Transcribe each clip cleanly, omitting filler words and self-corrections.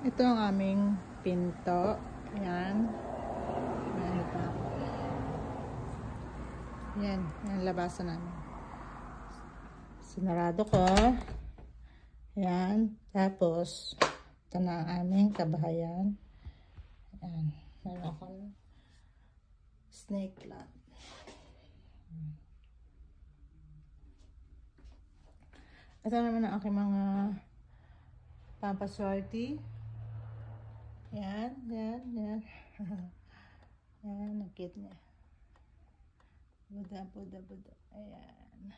Ito ang aming pinto. Ayan. Ayan pa. Ayan. Ayan labasan namin. Sinarado ko. Ayan. Tapos, ito na ang aming kabahayan. Ayan. Meron akong snake plant. Ito naman ang aking mga pampaswerte. Yan, yan, yan. Yan, nag-kit niya. Buda, buda, buda. Ayan.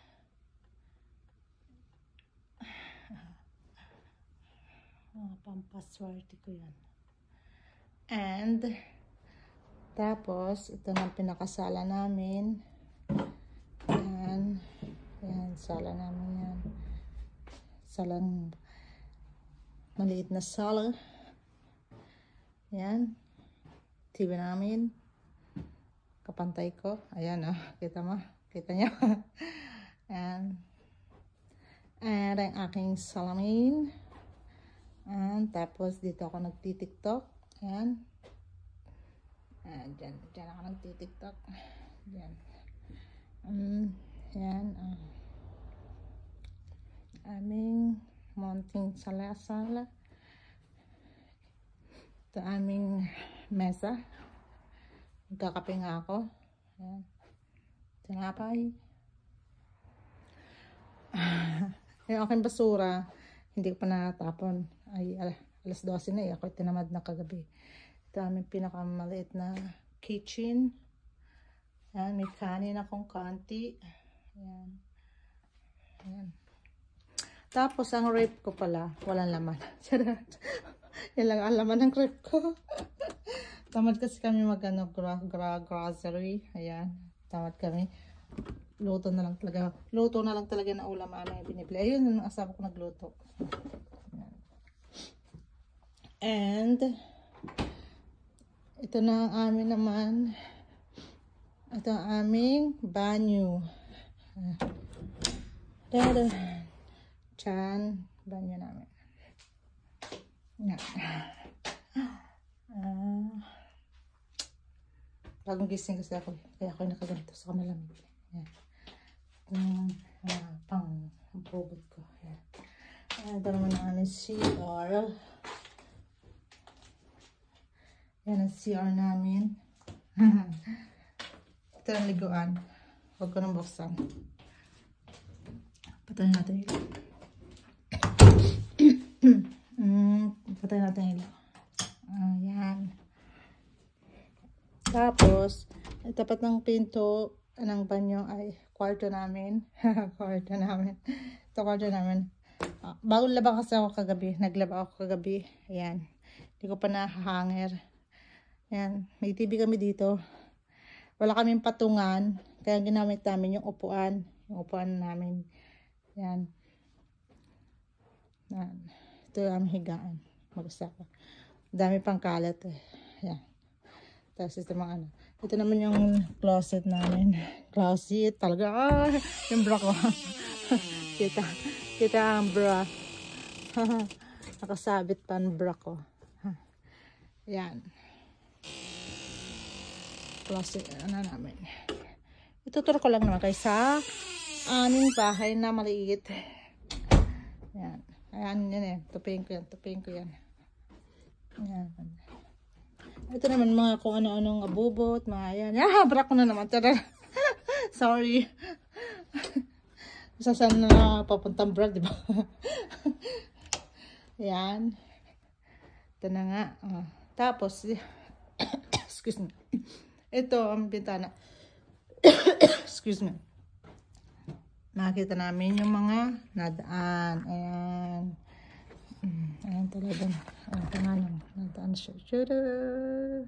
Mga pampaswerte ko yan. And, tapos, ito na pinakasala namin. Yan. Yan, sala namin yan. Salang maliit na sala. Yan. TV namin. Kapantay ko. Ayan oh. Kita mo? Kita nyo? Ayan. And ang aking salamin. And tapos dito ako nagtitiktok. Ayan. Diyan. Diyan ako nagtitiktok. Diyan. Ayan. Aming mounting sala-sala. Ito aming mesa. Magkakape nga ako. Ayan. Tinapay. Yung aking basura, hindi ko pa natapon. Ay, alas 12 na eh. Ako tinamad na kagabi. Ito aming pinakamaliit na kitchen. Ayan, may kanin akong kanti. Ayan. Ayan. Tapos, ang rep ko pala, walang laman. Yan lang ang laman ng rep ko. Tamad kasi kami mag-ano, grocery. Ayan. Tamad kami. Luto na lang talaga. Luto na lang talaga na ulam aming binibili. Ayun, yung asawa ko nagluto. Ayan. And, ito na ang amin naman. Ito ang aming banyo. Tada. Chan, banyo namin. Yan. Bagong gising kasi ako. Kaya ako nakaganito sa kamalamig. Yan. Pang pugod ko. Yan. Ito naman ang aming CR. Yan ang CR namin. Ito ang liguan. Huwag ko nang buksan. Patayin natin ito. Patayin natin ito. Ayan. Tapos, tapat ng pinto ng banyo ay kwarto namin. Kwarto namin. Ito kwarto namin. Bagong laba kasi ako kagabi. Naglaba ako kagabi. Ayan. Hindi ko pa nahahanger. Ayan. May TV kami dito. Wala kaming patungan. Kaya ginamit namin yung upuan. Yung upuan namin. Ayan. Ayan. Ito ang higaan. Mag-usa ko. Dami pang kalat eh. Ayan. Tapos ito mga ano. Ito naman yung closet namin. Closet talaga. Yung bra ko. Kita ang bra. Nakasabit pa ang bra ko. Ayan. Closet ano namin. Ituturo ko lang naman kayo sa aming bahay na maliit. Ayan. Ayan yan eh. Tupiin ko yan. Tupiin ko yan. Ayan. Ito naman mga kung ano-anong abubot. Mga yan. Bra ko na naman. Sorry. Saan na papuntang bra, diba? Ayan. Ito na nga. Tapos, excuse me. Ito ang bintana. Excuse me. Makikita namin yung mga nadaan. Ayan. Ayan talaga. Ayan pangalan. Nadaan siya. Ayan.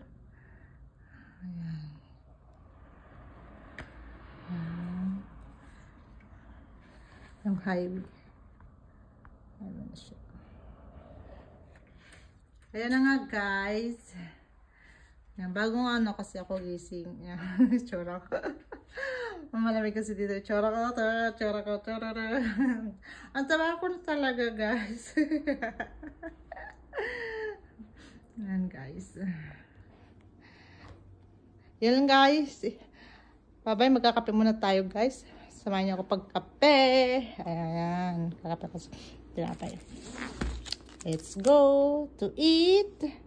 Ayan. Yung highway. Ayan na siya. Ayan na nga guys. Yan, bagong ano kasi ako gising. Yan, tsura ko. Malamig kasi dito. Tsura ko. Ang taba ko na talaga guys. Ayan guys. Yan lang guys. Bye-bye. Magkakape muna tayo guys. Samahan niyo ako pagkape. Ayan. Kakape ko sa tinapay. Let's go to eat.